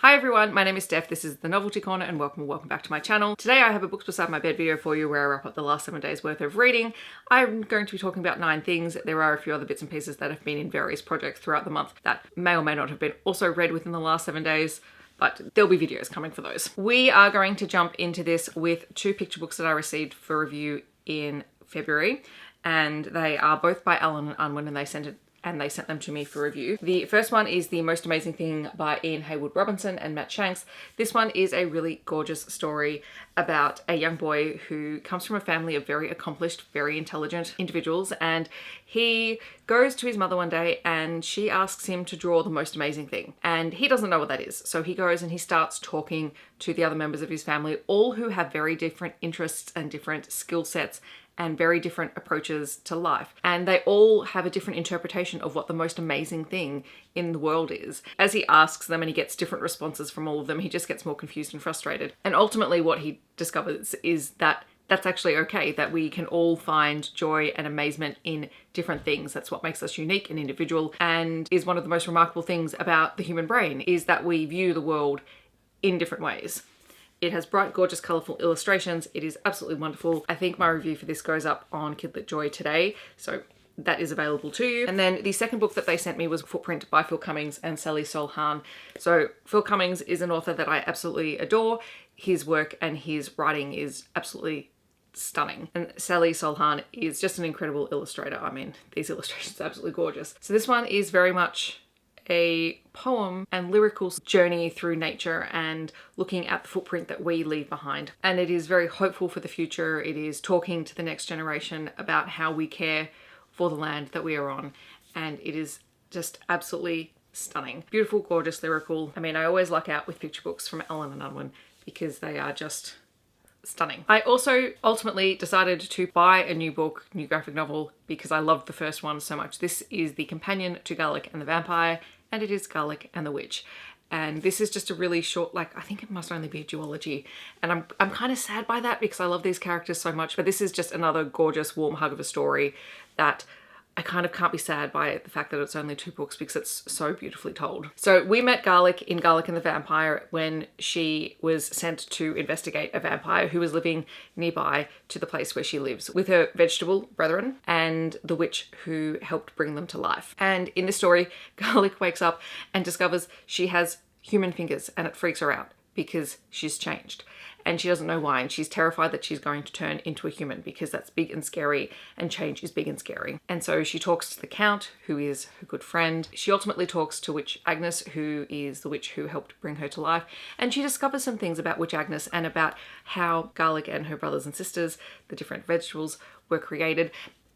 Hi everyone, my name is Steph, this is the Novelty Corner and welcome back to my channel. Today I have a books beside my bed video for you where I wrap up the last 7 days worth of reading. I'm going to be talking about 9 things. There are a few other bits and pieces that have been in various projects throughout the month that may or may not have been also read within the last 7 days, but there'll be videos coming for those. We are going to jump into this with 2 picture books that I received for review in February, and they are both by Allen and Unwin, and they sent them to me for review. The first one is The Most Amazing Thing by Ian Hayward Robinson and Matt Shanks. This one is a really gorgeous story about a young boy who comes from a family of very accomplished, very intelligent individuals, and he goes to his mother one day and she asks him to draw the most amazing thing. And he doesn't know what that is. So he goes and he starts talking to the other members of his family, all who have very different interests and different skill sets and very different approaches to life. And they all have a different interpretation of what the most amazing thing in the world is. As he asks them and he gets different responses from all of them, he just gets more confused and frustrated. And ultimately what he discovers is that that's actually okay, that we can all find joy and amazement in different things. That's what makes us unique and individual, and is one of the most remarkable things about the human brain, is that we view the world in different ways. It has bright, gorgeous, colourful illustrations. It is absolutely wonderful. I think my review for this goes up on Kidlit Joy today, so that is available to you. And then the second book that they sent me was Footprint by Phil Cummings and Sally Solhan. So Phil Cummings is an author that I absolutely adore. His work and his writing is absolutely stunning. And Sally Solhan is just an incredible illustrator. I mean, these illustrations are absolutely gorgeous. So this one is very much a poem and lyrical journey through nature and looking at the footprint that we leave behind. And it is very hopeful for the future. It is talking to the next generation about how we care for the land that we are on. And it is just absolutely stunning. Beautiful, gorgeous, lyrical. I mean, I always luck out with picture books from Allen and Unwin because they are just stunning. I also ultimately decided to buy a new book, new graphic novel, because I loved the first one so much. This is the companion to Garlic and the Vampire, and it is Garlic and the Witch. And this is just a really short, like, I think it must only be a duology. And I'm kind of sad by that because I love these characters so much, but this is just another gorgeous, warm hug of a story that I kind of can't be sad by the fact that it's only 2 books because it's so beautifully told. So we met Garlic in Garlic and the Vampire when she was sent to investigate a vampire who was living nearby to the place where she lives with her vegetable brethren and the witch who helped bring them to life. And in this story, Garlic wakes up and discovers she has human fingers, and it freaks her out because she's changed. And she doesn't know why, and she's terrified that she's going to turn into a human because that's big and scary, and change is big and scary. And so she talks to the Count, who is her good friend. She ultimately talks to Witch Agnes, who is the witch who helped bring her to life. And she discovers some things about Witch Agnes and about how Garlic and her brothers and sisters, the different vegetables, were created.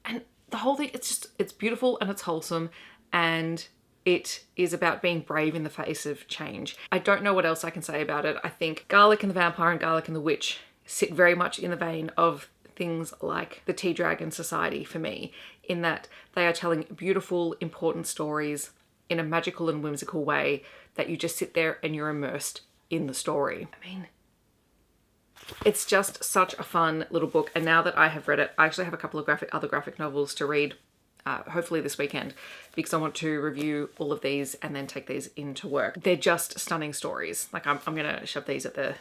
And the whole thing, it's beautiful and it's wholesome, and it is about being brave in the face of change. I don't know what else I can say about it. I think Garlic and the Vampire and Garlic and the Witch sit very much in the vein of things like the Tea Dragon Society for me, in that they are telling beautiful, important stories in a magical and whimsical way that you just sit there and you're immersed in the story. I mean, it's just such a fun little book. And now that I have read it, I actually have a couple of other graphic novels to read hopefully this weekend, because I want to review all of these and then take these into work. They're just stunning stories. Like I'm gonna shove these at the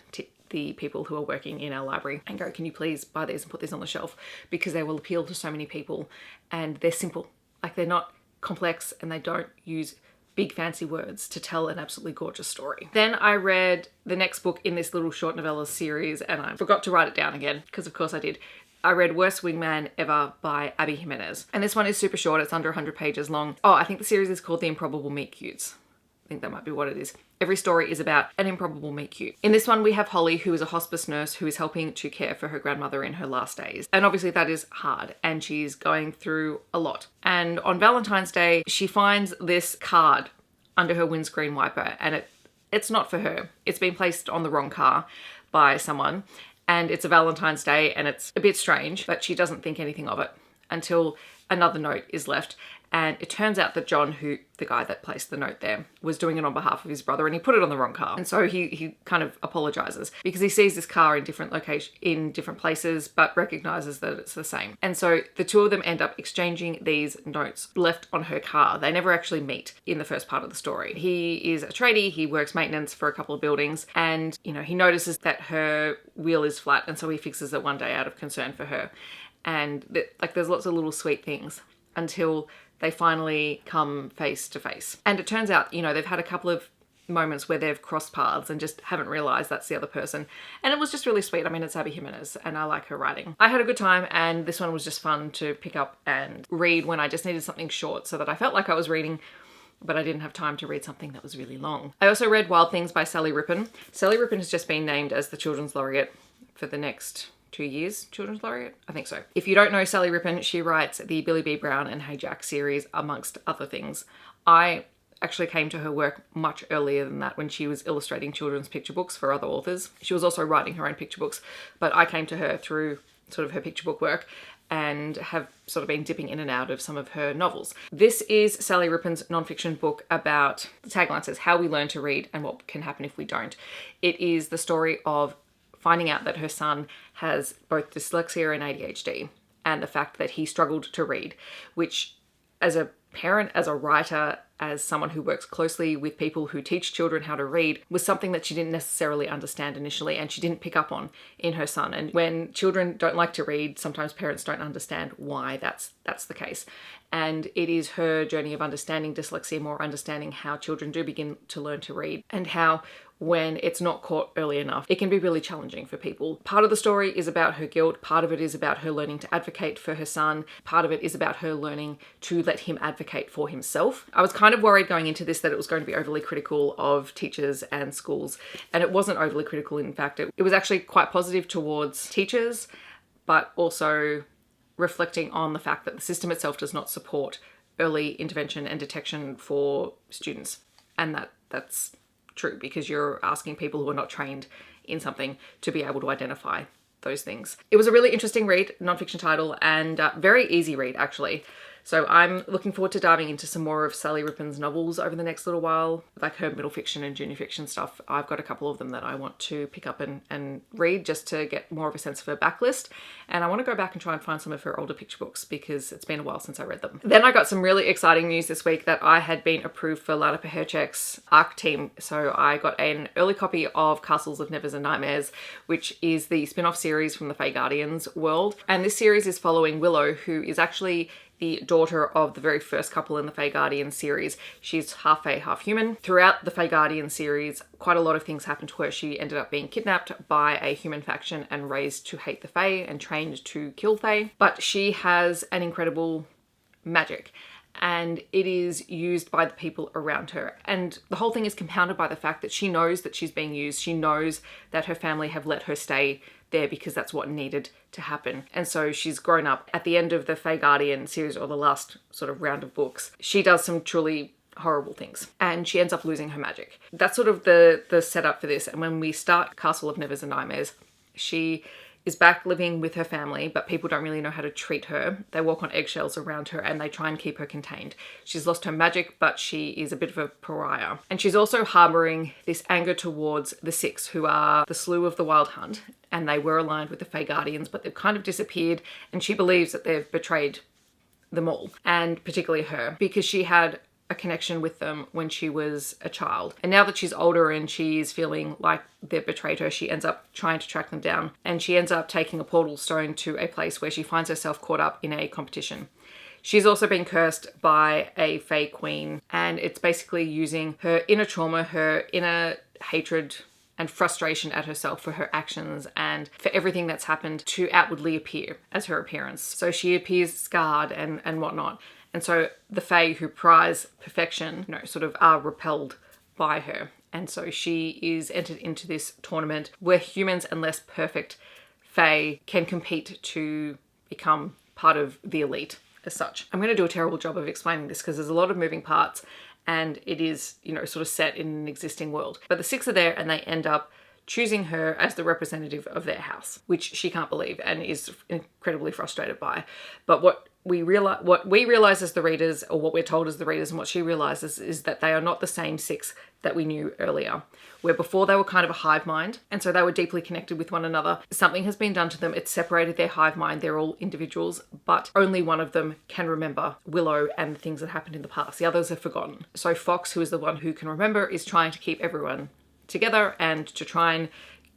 people who are working in our library and go, can you please buy these and put these on the shelf, because they will appeal to so many people, and they're simple. Like, they're not complex and they don't use big fancy words to tell an absolutely gorgeous story. Then I read the next book in this little short novella series, and I forgot to write it down again because of course I did. I read Worst Wingman Ever by Abby Jiminez. And this one is super short, it's under 100 pages long. Oh, I think the series is called The Improbable Meet Cutes. I think that might be what it is. Every story is about an improbable meet cute. In this one we have Holly, who is a hospice nurse who is helping to care for her grandmother in her last days. And obviously that is hard, and she's going through a lot. And on Valentine's Day, she finds this card under her windscreen wiper, and it's not for her. It's been placed on the wrong car by someone. And it's a Valentine's Day and it's a bit strange, but she doesn't think anything of it until another note is left. And it turns out that John, the guy that placed the note there, was doing it on behalf of his brother, and he put it on the wrong car. And so he kind of apologizes because he sees this car in different different places, but recognizes that it's the same. And so the two of them end up exchanging these notes left on her car. They never actually meet in the first part of the story. He is a tradie, he works maintenance for a couple of buildings, and he notices that her wheel is flat, and so he fixes it one day out of concern for her. And there's lots of little sweet things until they finally come face to face. And it turns out, they've had a couple of moments where they've crossed paths and just haven't realized that's the other person. And it was just really sweet. I mean, it's Abby Jiminez and I like her writing. I had a good time, and this one was just fun to pick up and read when I just needed something short so that I felt like I was reading, but I didn't have time to read something that was really long. I also read Wild Things by Sally Rippin. Sally Rippin has just been named as the Children's Laureate for the next 2 years, Children's Laureate? I think so. If you don't know Sally Rippin, she writes the Billy B. Brown and Hey Jack series, amongst other things. I actually came to her work much earlier than that, when she was illustrating children's picture books for other authors. She was also writing her own picture books, but I came to her through sort of her picture book work and have sort of been dipping in and out of some of her novels. This is Sally Rippin's nonfiction book about, the tagline says, how we learn to read and what can happen if we don't. It is the story of finding out that her son has both dyslexia and ADHD, and the fact that he struggled to read, which, as a parent, as a writer, as someone who works closely with people who teach children how to read, was something that she didn't necessarily understand initially, and she didn't pick up on in her son. And when children don't like to read, sometimes parents don't understand why that's the case. And it is her journey of understanding dyslexia more, understanding how children do begin to learn to read, and how when it's not caught early enough, it can be really challenging for people. Part of the story is about her guilt. Part of it is about her learning to advocate for her son. Part of it is about her learning to let him advocate for himself. I was kind of worried going into this that it was going to be overly critical of teachers and schools, and it wasn't overly critical. In fact, it was actually quite positive towards teachers, but also reflecting on the fact that the system itself does not support early intervention and detection for students. And that's true, because you're asking people who are not trained in something to be able to identify those things. It was a really interesting read, nonfiction title, and very easy read, actually. So I'm looking forward to diving into some more of Sally Rippin's novels over the next little while, like her middle fiction and junior fiction stuff. I've got a couple of them that I want to pick up and read, just to get more of a sense of her backlist. And I want to go back and try and find some of her older picture books, because it's been a while since I read them. Then I got some really exciting news this week that I had been approved for Lana Pecherczyk's ARC team. So I got an early copy of Castles of Nevers and Nightmares, which is the spin-off series from the Fae Guardians world. And this series is following Willow, who is actually the daughter of the very first couple in the Fae Guardian series. She's half Fae, half human. Throughout the Fae Guardian series, quite a lot of things happened to her. She ended up being kidnapped by a human faction and raised to hate the Fae and trained to kill Fae. But she has an incredible magic, and it is used by the people around her. And the whole thing is compounded by the fact that she knows that she's being used. She knows that her family have let her stay there because that's what needed to happen. And so she's grown up. At the end of the Fae Guardian series, or the last sort of round of books, she does some truly horrible things, and she ends up losing her magic. That's sort of the setup for this. And when we start Castle of Nevers and Nightmares, she is back living with her family, but people don't really know how to treat her. They walk on eggshells around her and they try and keep her contained. She's lost her magic, but she is a bit of a pariah. And she's also harboring this anger towards the Six, who are the slew of the Wild Hunt, and they were aligned with the Fae Guardians, but they've kind of disappeared, and she believes that they've betrayed them all, and particularly her, because she had a connection with them when she was a child. And now that she's older and she's feeling like they've betrayed her, she ends up trying to track them down, and she ends up taking a portal stone to a place where she finds herself caught up in a competition. She's also been cursed by a Fae queen, and it's basically using her inner trauma, her inner hatred and frustration at herself for her actions and for everything that's happened to outwardly appear as her appearance. So she appears scarred and whatnot. And so the Fae, who prize perfection, sort of are repelled by her. And so she is entered into this tournament where humans and less perfect Fae can compete to become part of the elite as such. I'm going to do a terrible job of explaining this because there's a lot of moving parts, and it is, sort of set in an existing world. But the Six are there, and they end up choosing her as the representative of their house, which she can't believe and is incredibly frustrated by. But what what we realize as the readers, or what we're told as the readers, and what she realizes is that they are not the same six that we knew earlier, where before they were kind of a hive mind, and so they were deeply connected with one another. Something has been done to them. It's separated their hive mind. They're all individuals, but only one of them can remember Willow and the things that happened in the past. The others are forgotten. So Fox, who is the one who can remember, is trying to keep everyone together and to try and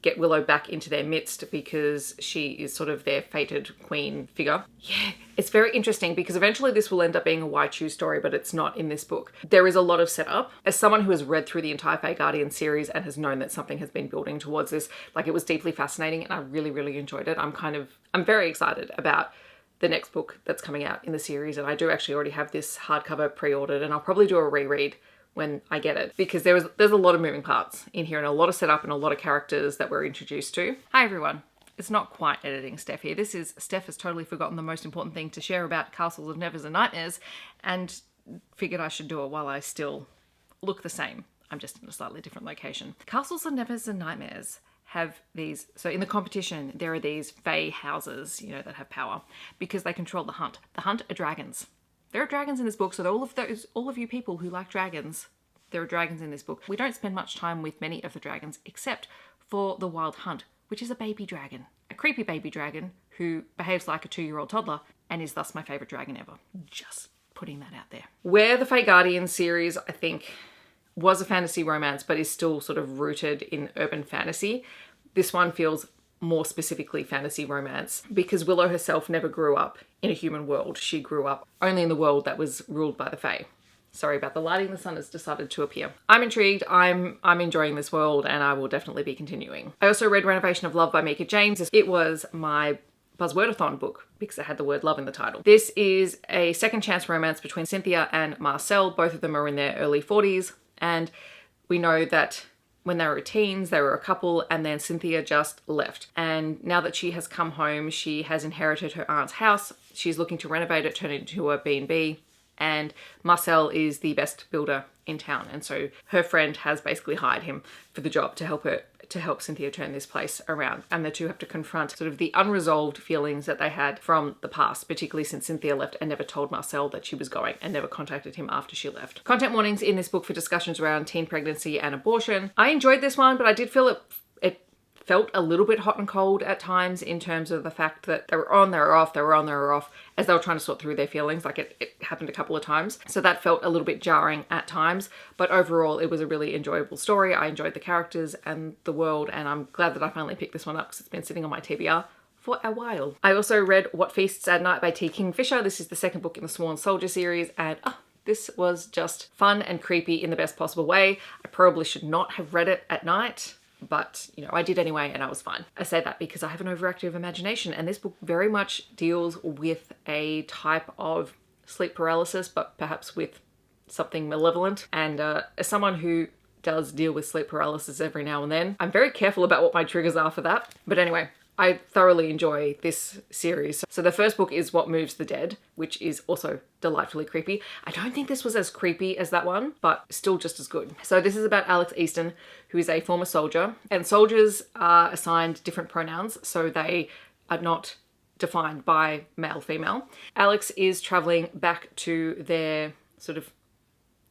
get Willow back into their midst because she is sort of their fated queen figure. Yeah, it's very interesting because eventually this will end up being a Why Choose story, but it's not in this book. There is a lot of setup. As someone who has read through the entire Fae Guardian series and has known that something has been building towards this, like, it was deeply fascinating and I really, really enjoyed it. I'm very excited about the next book that's coming out in the series, and I do actually already have this hardcover pre-ordered, and I'll probably do a reread when I get it, because there's a lot of moving parts in here and a lot of setup and a lot of characters that we're introduced to. Hi everyone. It's not quite editing Steph here. Steph has totally forgotten the most important thing to share about Castles of Nevers and Nightmares, and figured I should do it while I still look the same. I'm just in a slightly different location. Castles of Nevers and Nightmares have these, so in the competition there are these Fae houses, you know, that have power because they control the hunt. The hunt are dragons. There are dragons in this book, so all of you people who like dragons, there are dragons in this book. We don't spend much time with many of the dragons except for the Wild Hunt, which is a baby dragon. A creepy baby dragon who behaves like a 2-year-old toddler and is thus my favourite dragon ever. Just putting that out there. Where the Fae Guardian series, I think, was a fantasy romance but is still sort of rooted in urban fantasy, this one feels more specifically fantasy romance because Willow herself never grew up in a human world. She grew up only in the world that was ruled by the Fae. Sorry about the lighting, the sun has decided to appear. I'm intrigued, I'm enjoying this world, and I will definitely be continuing. I also read Renovation of Love by Meka James. It was my Buzzwordathon book because it had the word love in the title. This is a second chance romance between Cynthia and Marcel. Both of them are in their early 40s, and we know that when they were teens, they were a couple, and then Cynthia just left. And now that she has come home, she has inherited her aunt's house. She's looking to renovate it, turn it into a B&B. And Marcel is the best builder in town, and so her friend has basically hired him for the job to help Cynthia turn this place around. And the two have to confront sort of the unresolved feelings that they had from the past, particularly since Cynthia left and never told Marcel that she was going and never contacted him after she left. Content warnings in this book for discussions around teen pregnancy and abortion. I enjoyed this one, but I did feel it felt a little bit hot and cold at times in terms of the fact that they were on, they were off, they were on, they were off, as they were trying to sort through their feelings. Like it happened a couple of times. So that felt a little bit jarring at times, but overall it was a really enjoyable story. I enjoyed the characters and the world, and I'm glad that I finally picked this one up because it's been sitting on my TBR for a while. I also read What Feasts at Night by T. Kingfisher. This is the second book in the Sworn Soldier series, and this was just fun and creepy in the best possible way. I probably should not have read it at night, but you know, I did anyway and I was fine. I say that because I have an overactive imagination, and this book very much deals with a type of sleep paralysis, but perhaps with something malevolent. And as someone who does deal with sleep paralysis every now and then, I'm very careful about what my triggers are for that. But anyway, I thoroughly enjoy this series. So the first book is What Moves the Dead, which is also delightfully creepy. I don't think this was as creepy as that one, but still just as good. So this is about Alex Easton, who is a former soldier, and soldiers are assigned different pronouns, so they are not defined by male, female. Alex is traveling back to their sort of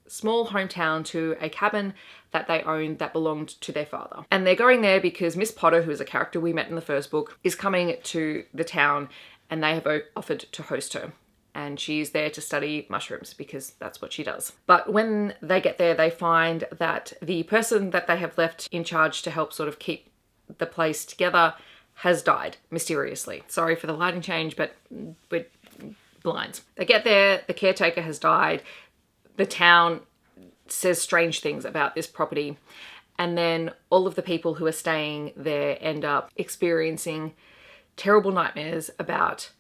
small hometown, to a cabin that they owned that belonged to their father. And they're going there because Miss Potter, who is a character we met in the first book, is coming to the town, and they have offered to host her. And she's there to study mushrooms because that's what she does. But when they get there, they find that the person that they have left in charge to help sort of keep the place together has died mysteriously. Sorry for the lighting change, but we're blind. They get there, the caretaker has died. The town says strange things about this property, and then all of the people who are staying there end up experiencing terrible nightmares about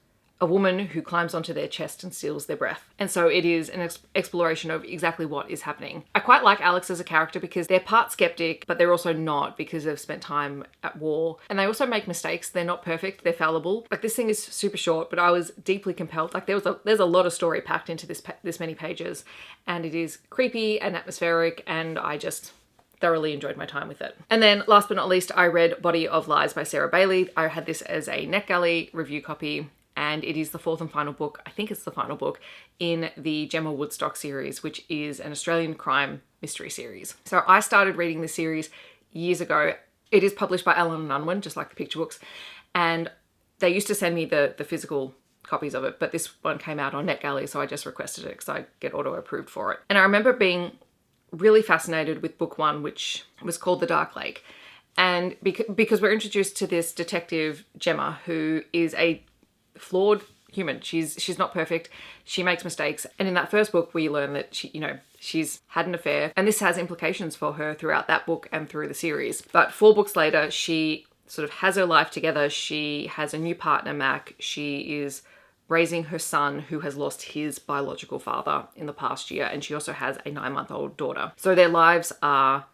a woman who climbs onto their chest and steals their breath. And so it is an exploration of exactly what is happening. I quite like Alex as a character because they're part skeptic, but they're also not, because they've spent time at war. And they also make mistakes. They're not perfect, they're fallible. Like, this thing is super short, but I was deeply compelled. Like, there's a lot of story packed into this many pages, and it is creepy and atmospheric, and I just thoroughly enjoyed my time with it. And then last but not least, I read Body of Lies by Sarah Bailey. I had this as a NetGalley review copy, and it is the fourth and final book, I think it's the final book, in the Gemma Woodstock series, which is an Australian crime mystery series. So I started reading this series years ago. It is published by Allen and Unwin, just like the picture books, and they used to send me the physical copies of it, but this one came out on NetGalley, so I just requested it because I get auto-approved for it. And I remember being really fascinated with book one, which was called The Dark Lake. And because we're introduced to this detective, Gemma, who is a flawed human. She's not perfect. She makes mistakes. And in that first book, we learn that she's had an affair, and this has implications for her throughout that book and through the series. But 4 books later, she sort of has her life together. She has a new partner, Mac. She is raising her son, who has lost his biological father in the past year, and she also has a 9-month-old daughter. So their lives are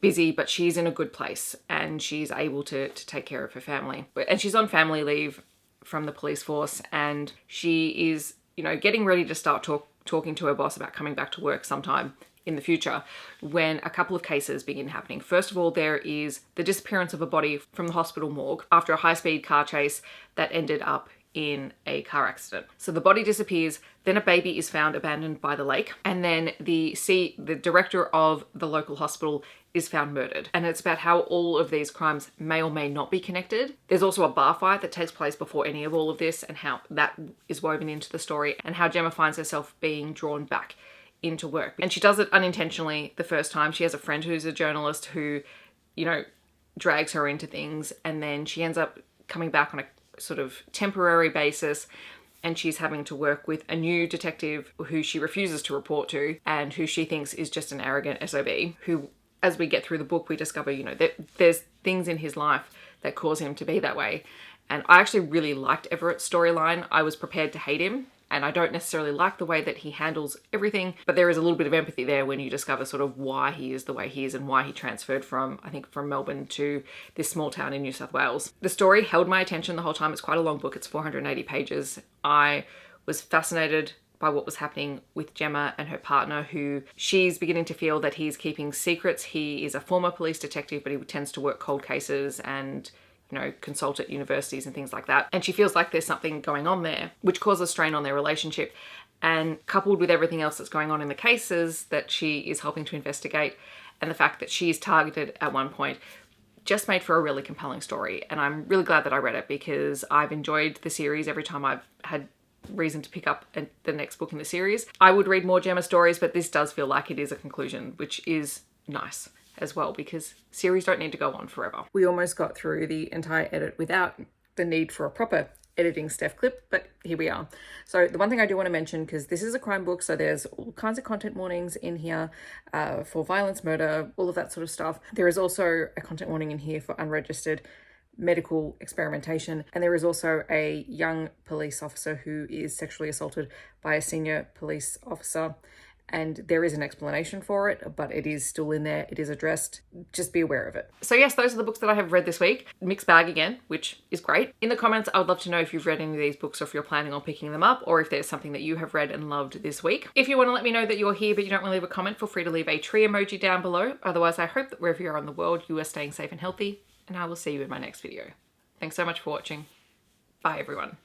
busy, but she's in a good place, and she's able to take care of her family. And she's on family leave from the police force, and she is, getting ready to start talking to her boss about coming back to work sometime in the future, when a couple of cases begin happening. First of all, there is the disappearance of a body from the hospital morgue after a high-speed car chase that ended up in a car accident. So the body disappears, then a baby is found abandoned by the lake, and then the director of the local hospital is found murdered. And it's about how all of these crimes may or may not be connected. There's also a bar fight that takes place before any of all of this, and how that is woven into the story, and how Gemma finds herself being drawn back into work. And she does it unintentionally the first time. She has a friend who's a journalist who, drags her into things, and then she ends up coming back on a sort of temporary basis, and she's having to work with a new detective who she refuses to report to, and who she thinks is just an arrogant SOB, who, as we get through the book, we discover, that there's things in his life that cause him to be that way. And I actually really liked Everett's storyline. I was prepared to hate him, and I don't necessarily like the way that he handles everything, but there is a little bit of empathy there when you discover sort of why he is the way he is, and why he transferred from Melbourne to this small town in New South Wales. The story held my attention the whole time. It's quite a long book. It's 480 pages. I was fascinated by what was happening with Gemma and her partner, who she's beginning to feel that he's keeping secrets. He is a former police detective, but he tends to work cold cases and consult at universities and things like that. And she feels like there's something going on there, which causes strain on their relationship. And coupled with everything else that's going on in the cases that she is helping to investigate, and the fact that she is targeted at one point, just made for a really compelling story. And I'm really glad that I read it, because I've enjoyed the series every time I've had reason to pick up the next book in the series. I would read more Gemma stories, but this does feel like it is a conclusion, which is nice as well, because series don't need to go on forever. We almost got through the entire edit without the need for a proper editing Steph clip, but here we are. So the one thing I do want to mention, because this is a crime book, so there's all kinds of content warnings in here for violence, murder, all of that sort of stuff. There is also a content warning in here for unregistered medical experimentation, and there is also a young police officer who is sexually assaulted by a senior police officer. And there is an explanation for it, but it is still in there. It is addressed. Just be aware of it. So yes, those are the books that I have read this week. Mixed bag again, which is great. In the comments, I would love to know if you've read any of these books, or if you're planning on picking them up, or if there's something that you have read and loved this week. If you want to let me know that you're here but you don't want to leave a comment, feel free to leave a tree emoji down below. Otherwise, I hope that wherever you are in the world, you are staying safe and healthy, and I will see you in my next video. Thanks so much for watching. Bye everyone.